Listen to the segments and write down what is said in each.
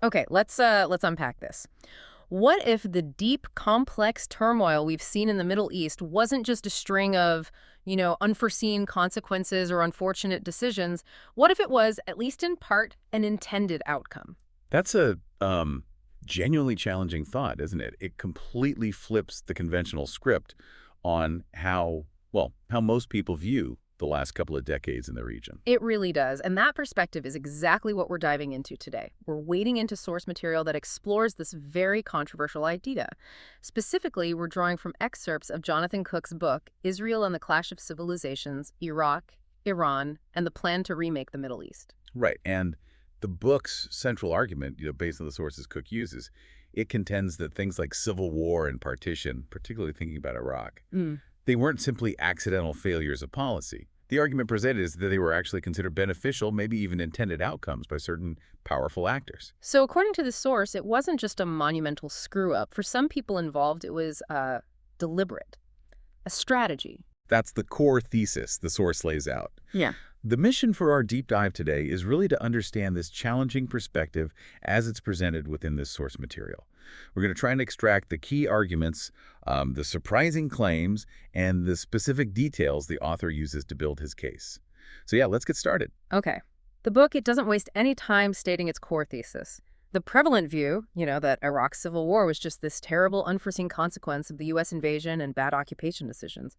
Okay, let's unpack this. What if the deep, complex turmoil we've seen in the Middle East wasn't just a string of, unforeseen consequences or unfortunate decisions? What if it was, at least in part, an intended outcome? That's a genuinely challenging thought, isn't it? It completely flips the conventional script on how most people view the last couple of decades in the region. It really does. And that perspective is exactly what we're diving into today. We're wading into source material that explores this very controversial idea. Specifically, we're drawing from excerpts of Jonathan Cook's book, Israel and the Clash of Civilizations, Iraq, Iran, and the Plan to Remake the Middle East. Right. And the book's central argument, based on the sources Cook uses, it contends that things like civil war and partition, particularly thinking about Iraq, Mm. they weren't simply accidental failures of policy. The argument presented is that they were actually considered beneficial, maybe even intended outcomes by certain powerful actors. So according to the source, it wasn't just a monumental screw-up. For some people involved, it was deliberate, a strategy. That's the core thesis the source lays out. Yeah. The mission for our deep dive today is really to understand this challenging perspective as it's presented within this source material. We're going to try and extract the key arguments, the surprising claims, and the specific details the author uses to build his case. So yeah, let's get started. Okay. The book, it doesn't waste any time stating its core thesis. The prevalent view, that Iraq's civil war was just this terrible, unforeseen consequence of the U.S. invasion and bad occupation decisions.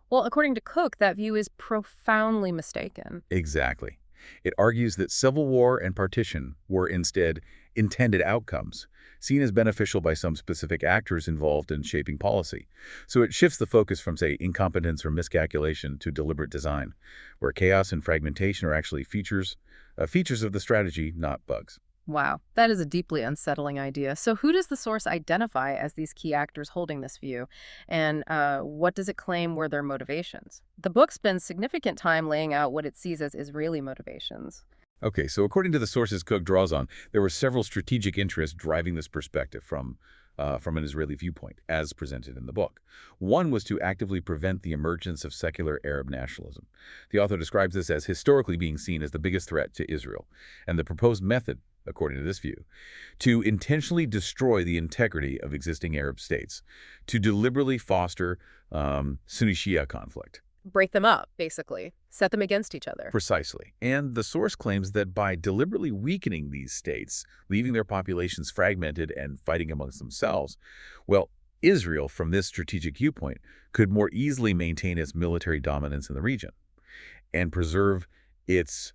Well, according to Cook, that view is profoundly mistaken. Exactly. It argues that civil war and partition were instead intended outcomes, seen as beneficial by some specific actors involved in shaping policy. So it shifts the focus from, say, incompetence or miscalculation to deliberate design, where chaos and fragmentation are actually features of the strategy, not bugs. Wow, that is a deeply unsettling idea. So who does the source identify as these key actors holding this view? And what does it claim were their motivations? The book spends significant time laying out what it sees as Israeli motivations. Okay, so according to the sources Cook draws on, there were several strategic interests driving this perspective from an Israeli viewpoint, as presented in the book. One was to actively prevent the emergence of secular Arab nationalism. The author describes this as historically being seen as the biggest threat to Israel, and the proposed method, according to this view, to intentionally destroy the integrity of existing Arab states, to deliberately foster Sunni-Shia conflict. Break them up, basically. Set them against each other. Precisely. And the source claims that by deliberately weakening these states, leaving their populations fragmented and fighting amongst themselves, well, Israel, from this strategic viewpoint, could more easily maintain its military dominance in the region and preserve its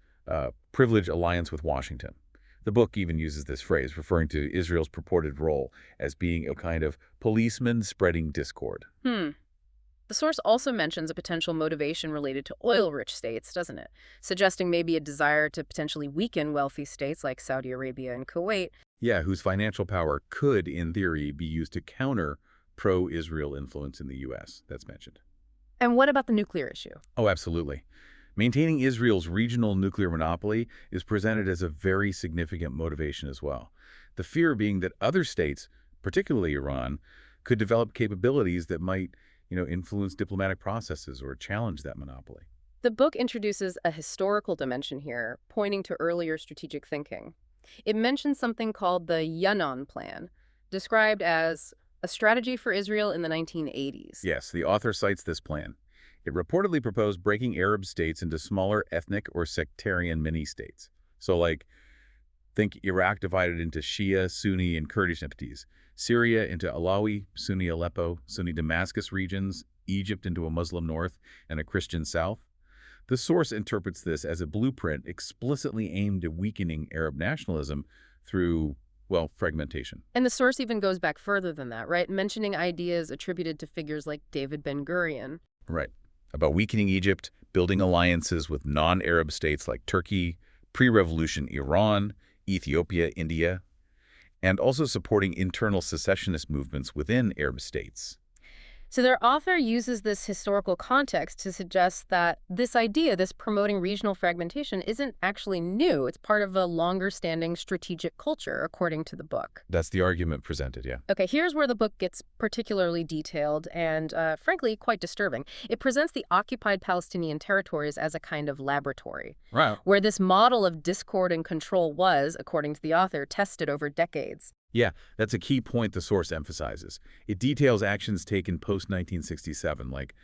privileged alliance with Washington. The book even uses this phrase, referring to Israel's purported role as being a kind of policeman spreading discord. The source also mentions a potential motivation related to oil-rich states, doesn't it? Suggesting maybe a desire to potentially weaken wealthy states like Saudi Arabia and Kuwait. Yeah, whose financial power could, in theory, be used to counter pro-Israel influence in the U.S. That's mentioned. And what about the nuclear issue? Oh, absolutely. Maintaining Israel's regional nuclear monopoly is presented as a very significant motivation as well. The fear being that other states, particularly Iran, could develop capabilities that might influence diplomatic processes or challenge that monopoly. The book introduces a historical dimension here, pointing to earlier strategic thinking. It mentions something called the Yangon Plan, described as a strategy for Israel in the 1980s. Yes, the author cites this plan. It reportedly proposed breaking Arab states into smaller ethnic or sectarian mini-states. So think Iraq divided into Shia, Sunni, and Kurdish entities, Syria into Alawi, Sunni Aleppo, Sunni Damascus regions, Egypt into a Muslim north and a Christian south. The source interprets this as a blueprint explicitly aimed at weakening Arab nationalism through, fragmentation. And the source even goes back further than that, right? Mentioning ideas attributed to figures like David Ben-Gurion. Right. About weakening Egypt, building alliances with non-Arab states like Turkey, pre-revolution Iran, Ethiopia, India, and also supporting internal secessionist movements within Arab states. So their author uses this historical context to suggest that this idea, this promoting regional fragmentation, isn't actually new. It's part of a longer-standing strategic culture, according to the book. That's the argument presented, yeah. Okay, here's where the book gets particularly detailed and, frankly, quite disturbing. It presents the occupied Palestinian territories as a kind of laboratory, Right. where this model of discord and control was, according to the author, tested over decades. Yeah, that's a key point the source emphasizes. It details actions taken post-1967, like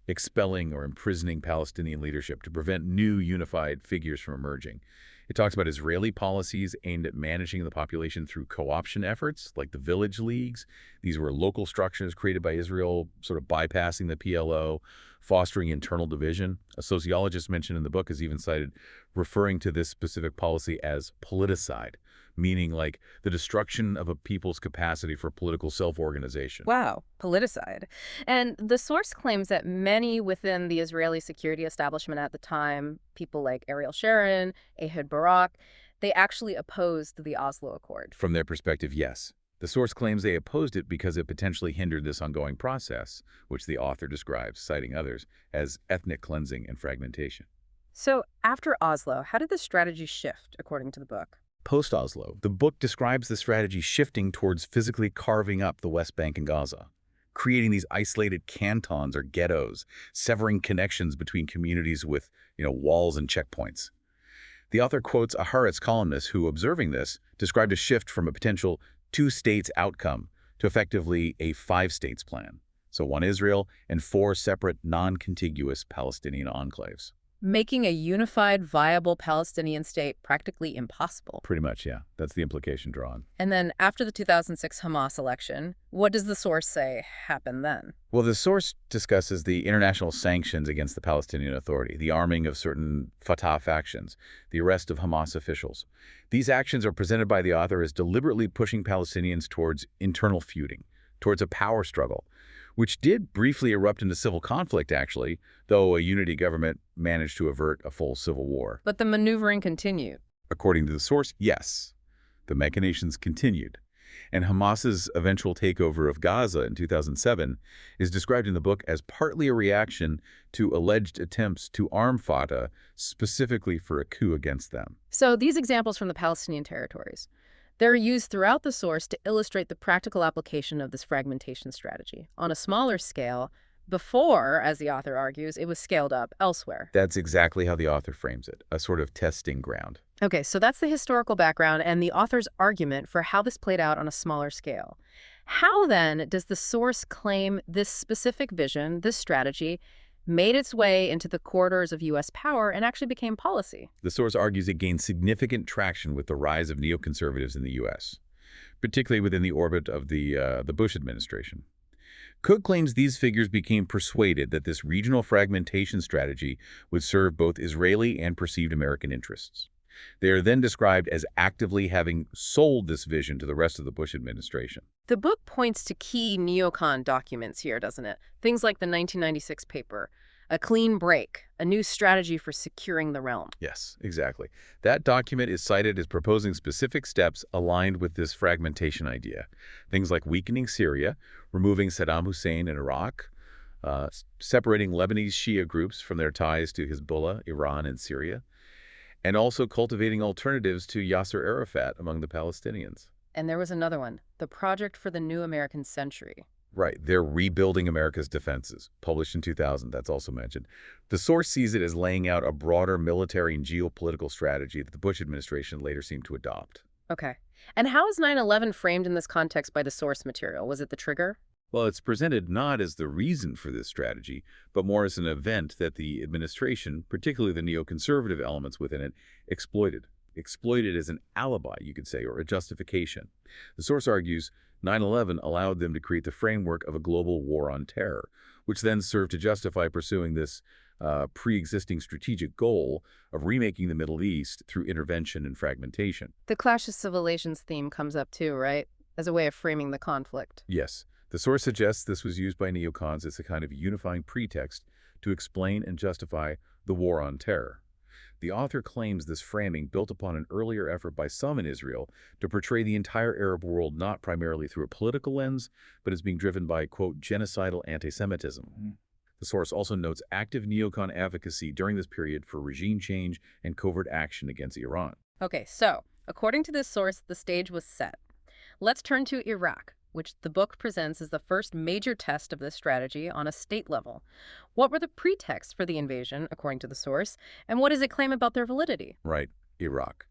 expelling or imprisoning Palestinian leadership to prevent new unified figures from emerging. It talks about Israeli policies aimed at managing the population through co-option efforts, like the village leagues. These were local structures created by Israel, sort of bypassing the PLO, fostering internal division. A sociologist mentioned in the book is even cited referring to this specific policy as politicide, meaning like the destruction of a people's capacity for political self-organization. Wow, politicide. And the source claims that many within the Israeli security establishment at the time, people like Ariel Sharon, Ehud Barak, they actually opposed the Oslo Accord. From their perspective, yes. The source claims they opposed it because it potentially hindered this ongoing process, which the author describes, citing others, as ethnic cleansing and fragmentation. So after Oslo, how did the strategy shift, according to the book? Post-Oslo, the book describes the strategy shifting towards physically carving up the West Bank and Gaza, creating these isolated cantons or ghettos, severing connections between communities with, walls and checkpoints. The author quotes a Haaretz columnist who, observing this, described a shift from a potential two-states outcome to effectively a five-states plan. So one Israel and four separate, non-contiguous Palestinian enclaves. Making a unified, viable Palestinian state practically impossible. Pretty much, yeah. That's the implication drawn. And then after the 2006 Hamas election, what does the source say happened then? Well, the source discusses the international sanctions against the Palestinian Authority, the arming of certain Fatah factions, the arrest of Hamas officials. These actions are presented by the author as deliberately pushing Palestinians towards internal feuding, towards a power struggle, which did briefly erupt into civil conflict, actually, though a unity government managed to avert a full civil war. But the maneuvering continued. According to the source, yes, the machinations continued. And Hamas's eventual takeover of Gaza in 2007 is described in the book as partly a reaction to alleged attempts to arm Fatah specifically for a coup against them. So these examples from the Palestinian territories, they're used throughout the source to illustrate the practical application of this fragmentation strategy on a smaller scale before, as the author argues, it was scaled up elsewhere. That's exactly how the author frames it, a sort of testing ground. Okay, so that's the historical background and the author's argument for how this played out on a smaller scale. How, then, does the source claim this specific vision, this strategy, made its way into the corridors of U.S. power and actually became policy? The source argues it gained significant traction with the rise of neoconservatives in the U.S., particularly within the orbit of the Bush administration. Cook claims these figures became persuaded that this regional fragmentation strategy would serve both Israeli and perceived American interests. They are then described as actively having sold this vision to the rest of the Bush administration. The book points to key neocon documents here, doesn't it? Things like the 1996 paper, A Clean Break, a new strategy for securing the realm. Yes, exactly. That document is cited as proposing specific steps aligned with this fragmentation idea. Things like weakening Syria, removing Saddam Hussein in Iraq, separating Lebanese Shia groups from their ties to Hezbollah, Iran, and Syria, and also cultivating alternatives to Yasser Arafat among the Palestinians. And there was another one, the Project for the New American Century. Right, they're rebuilding America's defenses, published in 2000, that's also mentioned. The source sees it as laying out a broader military and geopolitical strategy that the Bush administration later seemed to adopt. Okay. And how is 9/11 framed in this context by the source material? Was it the trigger? Well, it's presented not as the reason for this strategy, but more as an event that the administration, particularly the neoconservative elements within it, exploited. Exploited as an alibi, you could say, or a justification. The source argues 9/11 allowed them to create the framework of a global war on terror, which then served to justify pursuing this pre-existing strategic goal of remaking the Middle East through intervention and fragmentation. The clash of civilizations theme comes up too, right? As a way of framing the conflict. Yes. The source suggests this was used by neocons as a kind of unifying pretext to explain and justify the war on terror. The author claims this framing built upon an earlier effort by some in Israel to portray the entire Arab world not primarily through a political lens, but as being driven by, quote, genocidal anti-Semitism. The source also notes active neocon advocacy during this period for regime change and covert action against Iran. Okay, so according to this source, the stage was set. Let's turn to Iraq, which the book presents as the first major test of this strategy on a state level. What were the pretexts for the invasion, according to the source, and what does it claim about their validity? Right, Iraq.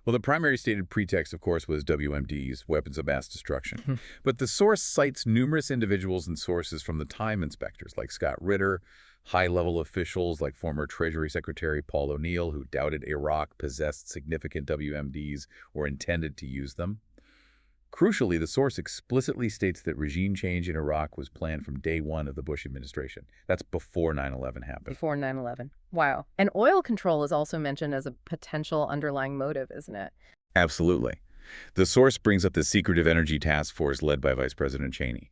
Well, the primary stated pretext, of course, was WMDs, weapons of mass destruction. But the source cites numerous individuals and sources from the time inspectors, like Scott Ritter, high-level officials like former Treasury Secretary Paul O'Neill, who doubted Iraq possessed significant WMDs or intended to use them. Crucially, the source explicitly states that regime change in Iraq was planned from day one of the Bush administration. That's before 9/11 happened. Before 9/11. Wow. And oil control is also mentioned as a potential underlying motive, isn't it? Absolutely. The source brings up the secretive energy task force led by Vice President Cheney.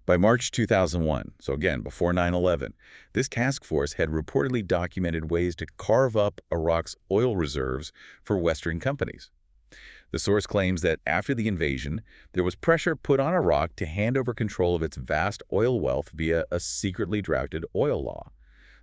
By March 2001, so again, before 9/11, this task force had reportedly documented ways to carve up Iraq's oil reserves for Western companies. The source claims that after the invasion, there was pressure put on Iraq to hand over control of its vast oil wealth via a secretly drafted oil law.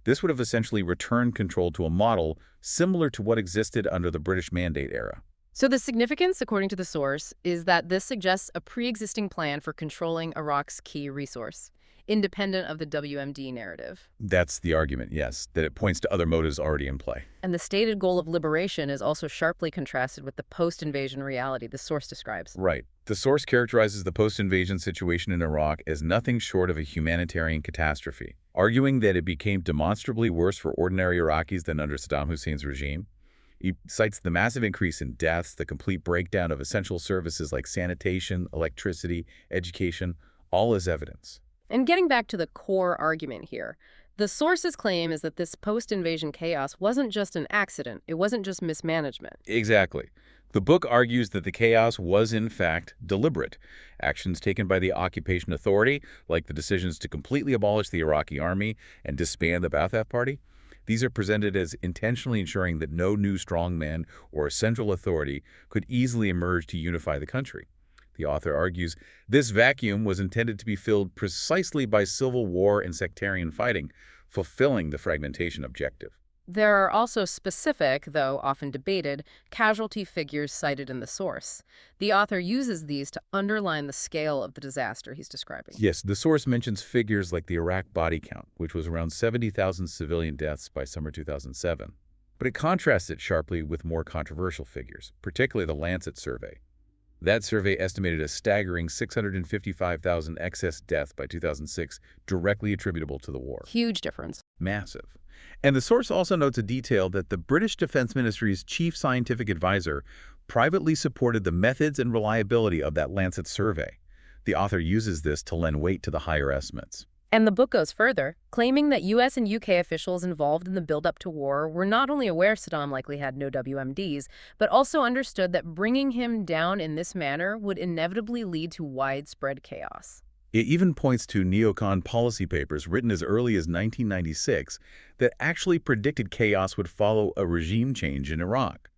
This would have essentially returned control to a model similar to what existed under the British Mandate era. So the significance, according to the source, is that this suggests a pre-existing plan for controlling Iraq's key resource, independent of the WMD narrative. That's the argument, yes, that it points to other motives already in play. And the stated goal of liberation is also sharply contrasted with the post-invasion reality the source describes. Right. The source characterizes the post-invasion situation in Iraq as nothing short of a humanitarian catastrophe, arguing that it became demonstrably worse for ordinary Iraqis than under Saddam Hussein's regime. He cites the massive increase in deaths, the complete breakdown of essential services like sanitation, electricity, education, all as evidence. And getting back to the core argument here, the source's claim is that this post-invasion chaos wasn't just an accident, it wasn't just mismanagement. Exactly. The book argues that the chaos was, in fact, deliberate. Actions taken by the occupation authority, like the decisions to completely abolish the Iraqi army and disband the Ba'ath Party, these are presented as intentionally ensuring that no new strongman or central authority could easily emerge to unify the country. The author argues this vacuum was intended to be filled precisely by civil war and sectarian fighting, fulfilling the fragmentation objective. There are also specific, though often debated, casualty figures cited in the source. The author uses these to underline the scale of the disaster he's describing. Yes, the source mentions figures like the Iraq body count, which was around 70,000 civilian deaths by summer 2007. But it contrasts it sharply with more controversial figures, particularly the Lancet survey. That survey estimated a staggering 655,000 excess deaths by 2006 directly attributable to the war. Huge difference. Massive. And the source also notes a detail that the British Defense Ministry's chief scientific advisor privately supported the methods and reliability of that Lancet survey. The author uses this to lend weight to the higher estimates. And the book goes further, claiming that U.S. and U.K. officials involved in the buildup to war were not only aware Saddam likely had no WMDs, but also understood that bringing him down in this manner would inevitably lead to widespread chaos. It even points to neocon policy papers written as early as 1996 that actually predicted chaos would follow a regime change in Iraq,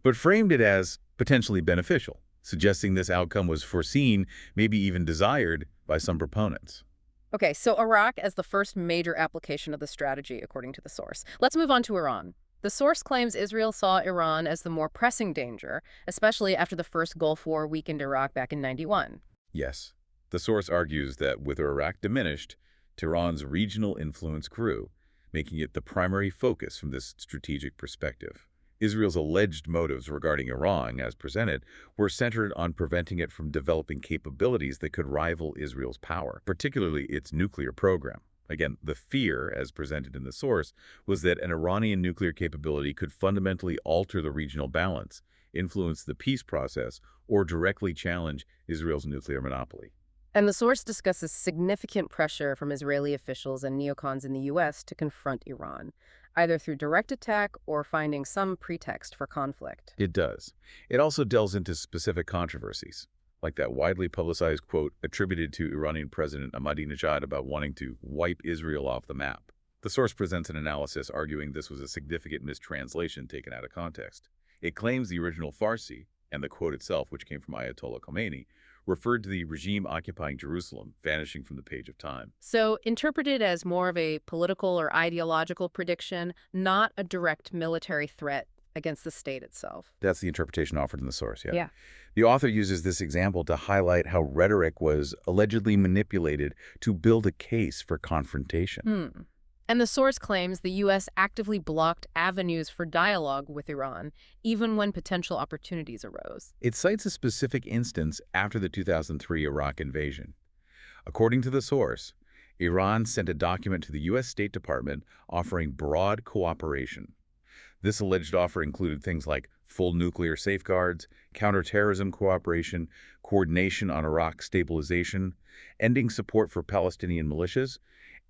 but framed it as potentially beneficial, suggesting this outcome was foreseen, maybe even desired, by some proponents. Okay, so Iraq as the first major application of the strategy, according to the source. Let's move on to Iran. The source claims Israel saw Iran as the more pressing danger, especially after the first Gulf War weakened Iraq back in '91. Yes. The source argues that with Iraq diminished, Tehran's regional influence grew, making it the primary focus from this strategic perspective. Israel's alleged motives regarding Iran, as presented, were centered on preventing it from developing capabilities that could rival Israel's power, particularly its nuclear program. Again, the fear, as presented in the source, was that an Iranian nuclear capability could fundamentally alter the regional balance, influence the peace process, or directly challenge Israel's nuclear monopoly. And the source discusses significant pressure from Israeli officials and neocons in the U.S. to confront Iran, either through direct attack or finding some pretext for conflict. It does. It also delves into specific controversies, like that widely publicized quote attributed to Iranian President Ahmadinejad about wanting to wipe Israel off the map. The source presents an analysis arguing this was a significant mistranslation taken out of context. It claims the original Farsi, and the quote itself, which came from Ayatollah Khomeini, referred to the regime occupying Jerusalem, vanishing from the page of time. So interpreted as more of a political or ideological prediction, not a direct military threat against the state itself. That's the interpretation offered in the source, yeah. Yeah. The author uses this example to highlight how rhetoric was allegedly manipulated to build a case for confrontation. And the source claims the U.S. actively blocked avenues for dialogue with Iran, even when potential opportunities arose. It cites a specific instance after the 2003 Iraq invasion. According to the source, Iran sent a document to the U.S. State Department offering broad cooperation. This alleged offer included things like full nuclear safeguards, counterterrorism cooperation, coordination on Iraq stabilization, ending support for Palestinian militias,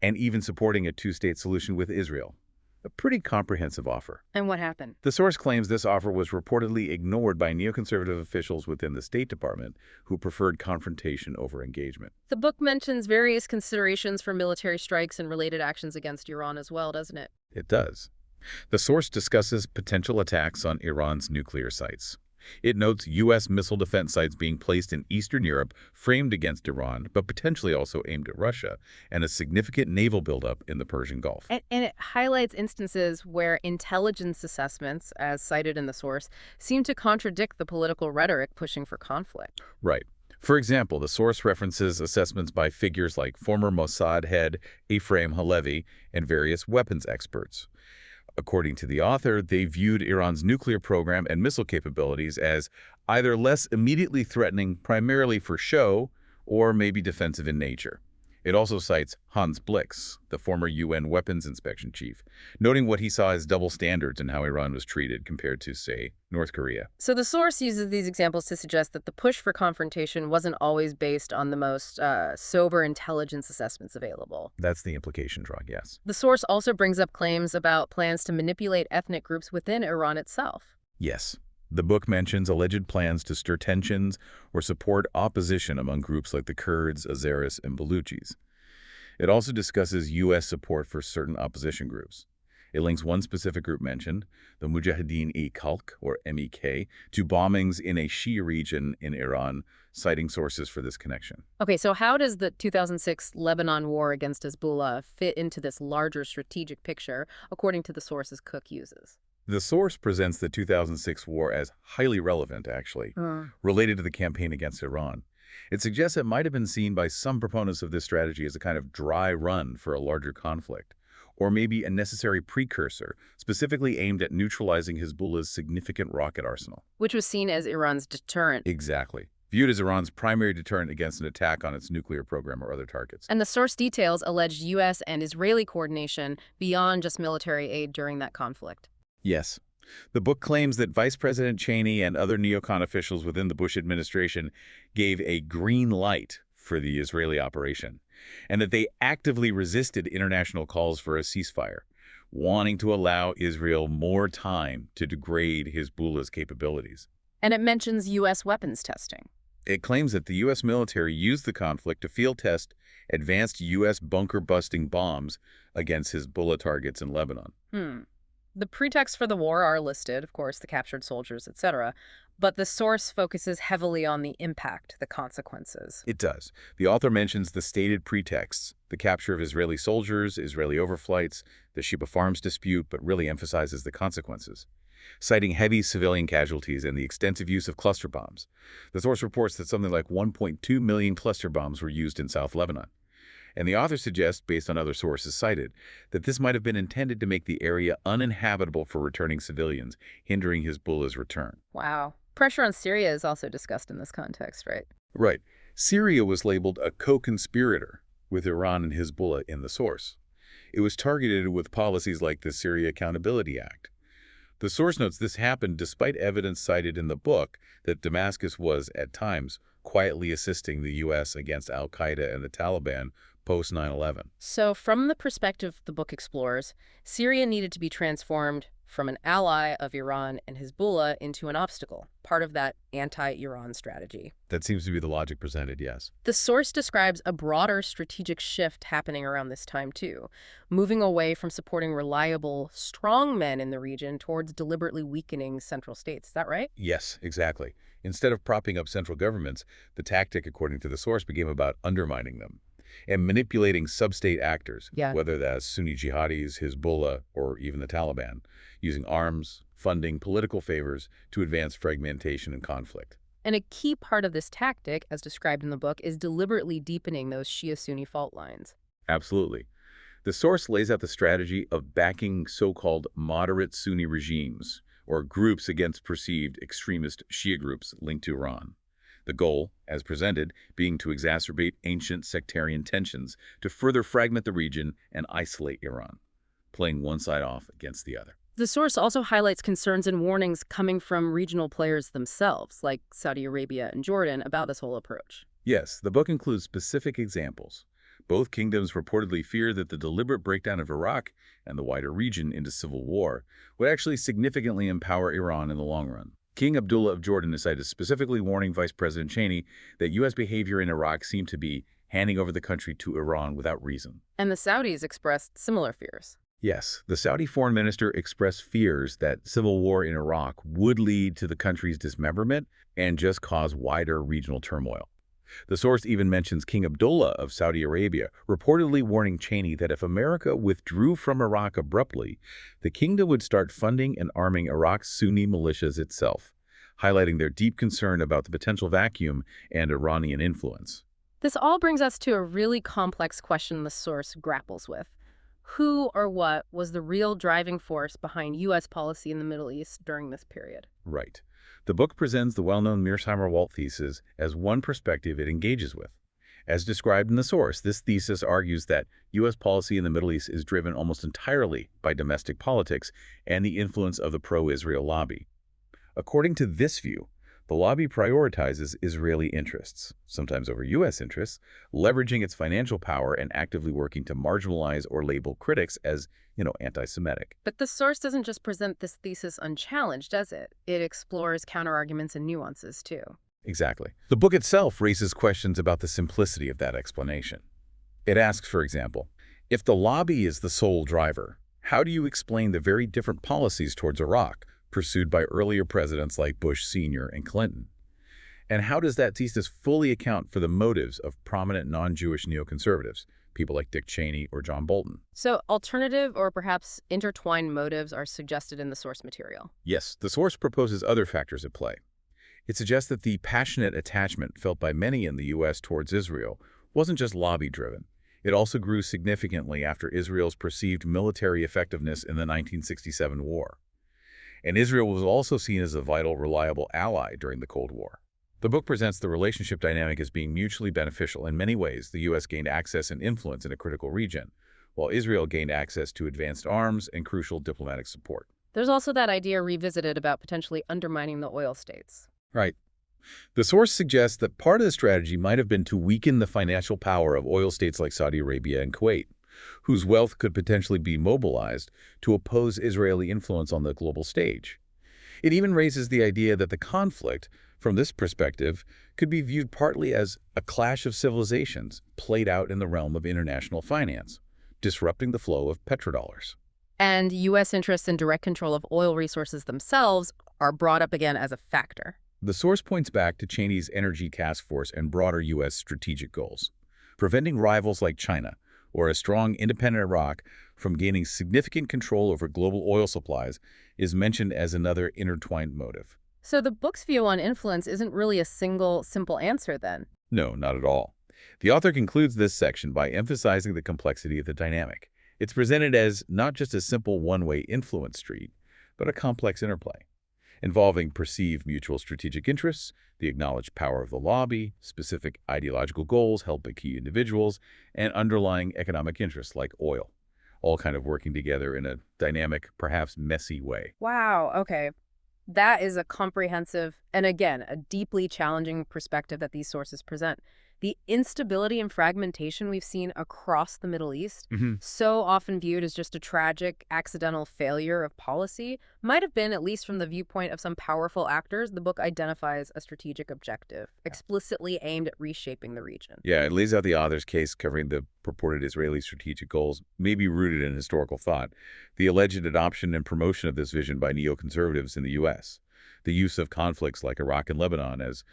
and even supporting a two-state solution with Israel. A pretty comprehensive offer. And what happened? The source claims this offer was reportedly ignored by neoconservative officials within the State Department who preferred confrontation over engagement. The book mentions various considerations for military strikes and related actions against Iran as well, doesn't it? It does. The source discusses potential attacks on Iran's nuclear sites. It notes U.S. missile defense sites being placed in Eastern Europe framed against Iran, but potentially also aimed at Russia, and a significant naval buildup in the Persian Gulf. And it highlights instances where intelligence assessments, as cited in the source, seem to contradict the political rhetoric pushing for conflict. Right. For example, the source references assessments by figures like former Mossad head Ephraim Halevi and various weapons experts. According to the author, they viewed Iran's nuclear program and missile capabilities as either less immediately threatening primarily for show or maybe defensive in nature. It also cites Hans Blix, the former UN weapons inspection chief, noting what he saw as double standards in how Iran was treated compared to, say, North Korea. So the source uses these examples to suggest that the push for confrontation wasn't always based on the most sober intelligence assessments available. That's the implication drawn, yes. The source also brings up claims about plans to manipulate ethnic groups within Iran itself. Yes. The book mentions alleged plans to stir tensions or support opposition among groups like the Kurds, Azeris, and Baluchis. It also discusses U.S. support for certain opposition groups. It links one specific group mentioned, the Mujahideen-e-Khalq, or MEK, to bombings in a Shia region in Iran, citing sources for this connection. Okay, so how does the 2006 Lebanon war against Hezbollah fit into this larger strategic picture, according to the sources Cook uses? The source presents the 2006 war as highly relevant, actually, related to the campaign against Iran. It suggests it might have been seen by some proponents of this strategy as a kind of dry run for a larger conflict, or maybe a necessary precursor, specifically aimed at neutralizing Hezbollah's significant rocket arsenal. Which was seen as Iran's deterrent. Exactly. Viewed as Iran's primary deterrent against an attack on its nuclear program or other targets. And the source details alleged U.S. and Israeli coordination beyond just military aid during that conflict. Yes. The book claims that Vice President Cheney and other neocon officials within the Bush administration gave a green light for the Israeli operation, and that they actively resisted international calls for a ceasefire, wanting to allow Israel more time to degrade Hezbollah's capabilities. And it mentions U.S. weapons testing. It claims that the U.S. military used the conflict to field test advanced U.S. bunker-busting bombs against Hezbollah targets in Lebanon. The pretexts for the war are listed, of course, the captured soldiers, etc., but the source focuses heavily on the impact, the consequences. It does. The author mentions the stated pretexts, the capture of Israeli soldiers, Israeli overflights, the Sheba Farms dispute, but really emphasizes the consequences, citing heavy civilian casualties and the extensive use of cluster bombs. The source reports that something like 1.2 million cluster bombs were used in South Lebanon. And the author suggests, based on other sources cited, that this might have been intended to make the area uninhabitable for returning civilians, hindering Hezbollah's return. Wow. Pressure on Syria is also discussed in this context, right? Right. Syria was labeled a co-conspirator with Iran and Hezbollah in the source. It was targeted with policies like the Syria Accountability Act. The source notes this happened despite evidence cited in the book that Damascus was, at times, quietly assisting the U.S. against al-Qaeda and the Taliban post 9/11. So from the perspective the book explores, Syria needed to be transformed from an ally of Iran and Hezbollah into an obstacle, part of that anti-Iran strategy. That seems to be the logic presented, yes. The source describes a broader strategic shift happening around this time, too, moving away from supporting reliable, strong men in the region towards deliberately weakening central states. Is that right? Yes, exactly. Instead of propping up central governments, the tactic, according to the source, became about undermining them and manipulating sub-state actors, Yeah. whether that's Sunni jihadis, Hezbollah, or even the Taliban, using arms, funding, political favors to advance fragmentation and conflict. And a key part of this tactic, as described in the book, is deliberately deepening those Shia-Sunni fault lines. Absolutely. The source lays out the strategy of backing so-called moderate Sunni regimes, or groups against perceived extremist Shia groups linked to Iran. The goal, as presented, being to exacerbate ancient sectarian tensions to further fragment the region and isolate Iran, playing one side off against the other. The source also highlights concerns and warnings coming from regional players themselves, like Saudi Arabia and Jordan, about this whole approach. Yes, the book includes specific examples. Both kingdoms reportedly fear that the deliberate breakdown of Iraq and the wider region into civil war would actually significantly empower Iran in the long run. King Abdullah of Jordan is cited specifically warning Vice President Cheney that U.S. behavior in Iraq seemed to be handing over the country to Iran without reason. And the Saudis expressed similar fears. Yes, the Saudi foreign minister expressed fears that civil war in Iraq would lead to the country's dismemberment and just cause wider regional turmoil. The source even mentions King Abdullah of Saudi Arabia, reportedly warning Cheney that if America withdrew from Iraq abruptly, the kingdom would start funding and arming Iraq's Sunni militias itself, highlighting their deep concern about the potential vacuum and Iranian influence. This all brings us to a really complex question the source grapples with. Who or what was the real driving force behind U.S. policy in the Middle East during this period? Right. The book presents the well-known Mearsheimer-Walt thesis as one perspective it engages with. As described in the source, this thesis argues that U.S. policy in the Middle East is driven almost entirely by domestic politics and the influence of the pro-Israel lobby. According to this view, the lobby prioritizes Israeli interests, sometimes over U.S. interests, leveraging its financial power and actively working to marginalize or label critics as, anti-Semitic. But the source doesn't just present this thesis unchallenged, does it? It explores counterarguments and nuances, too. Exactly. The book itself raises questions about the simplicity of that explanation. It asks, for example, if the lobby is the sole driver, how do you explain the very different policies towards Iraq pursued by earlier presidents like Bush Sr. and Clinton? And how does that thesis fully account for the motives of prominent non-Jewish neoconservatives, people like Dick Cheney or John Bolton? So alternative or perhaps intertwined motives are suggested in the source material. Yes, the source proposes other factors at play. It suggests that the passionate attachment felt by many in the U.S. towards Israel wasn't just lobby-driven. It also grew significantly after Israel's perceived military effectiveness in the 1967 war. And Israel was also seen as a vital, reliable ally during the Cold War. The book presents the relationship dynamic as being mutually beneficial. In many ways, the U.S. gained access and influence in a critical region, while Israel gained access to advanced arms and crucial diplomatic support. There's also that idea revisited about potentially undermining the oil states. Right. The source suggests that part of the strategy might have been to weaken the financial power of oil states like Saudi Arabia and Kuwait, whose wealth could potentially be mobilized to oppose Israeli influence on the global stage. It even raises the idea that the conflict, from this perspective, could be viewed partly as a clash of civilizations played out in the realm of international finance, disrupting the flow of petrodollars. And U.S. interests in direct control of oil resources themselves are brought up again as a factor. The source points back to Cheney's Energy Task Force and broader U.S. strategic goals, preventing rivals like China or a strong independent Iraq from gaining significant control over global oil supplies is mentioned as another intertwined motive. So the book's view on influence isn't really a single, simple answer then. No, not at all. The author concludes this section by emphasizing the complexity of the dynamic. It's presented as not just a simple one-way influence street, but a complex interplay, involving perceived mutual strategic interests, the acknowledged power of the lobby, specific ideological goals held by key individuals, and underlying economic interests like oil, all kind of working together in a dynamic, perhaps messy way. Wow, okay. That is a comprehensive and, again, a deeply challenging perspective that these sources present. The instability and fragmentation we've seen across the Middle East, Hmm. so often viewed as just a tragic, accidental failure of policy, might have been, at least from the viewpoint of some powerful actors, the book identifies a strategic objective, explicitly aimed at reshaping the region. Yeah, it lays out the author's case covering the purported Israeli strategic goals, maybe rooted in historical thought, the alleged adoption and promotion of this vision by neoconservatives in the U.S., the use of conflicts like Iraq and Lebanon as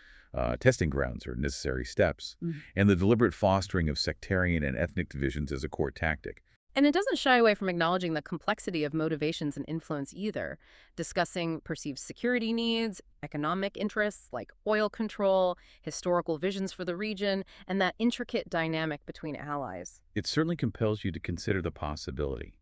testing grounds or necessary steps, and the deliberate fostering of sectarian and ethnic divisions as a core tactic. And it doesn't shy away from acknowledging the complexity of motivations and influence either, discussing perceived security needs, economic interests like oil control, historical visions for the region, and that intricate dynamic between allies. It certainly compels you to consider the possibility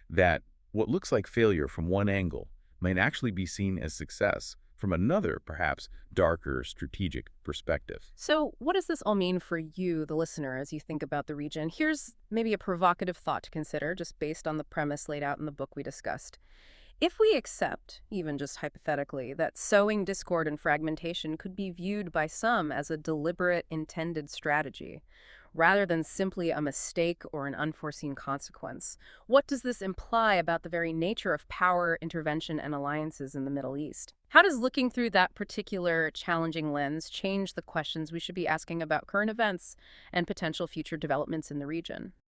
that what looks like failure from one angle might actually be seen as success from another, perhaps darker strategic perspective. So, what does this all mean for you, the listener, as you think about the region? Here's maybe a provocative thought to consider, just based on the premise laid out in the book we discussed. If we accept, even just hypothetically, that sowing discord and fragmentation could be viewed by some as a deliberate, intended strategy, rather than simply a mistake or an unforeseen consequence, what does this imply about the very nature of power, intervention, and alliances in the Middle East? How does looking through that particular challenging lens change the questions we should be asking about current events and potential future developments in the region?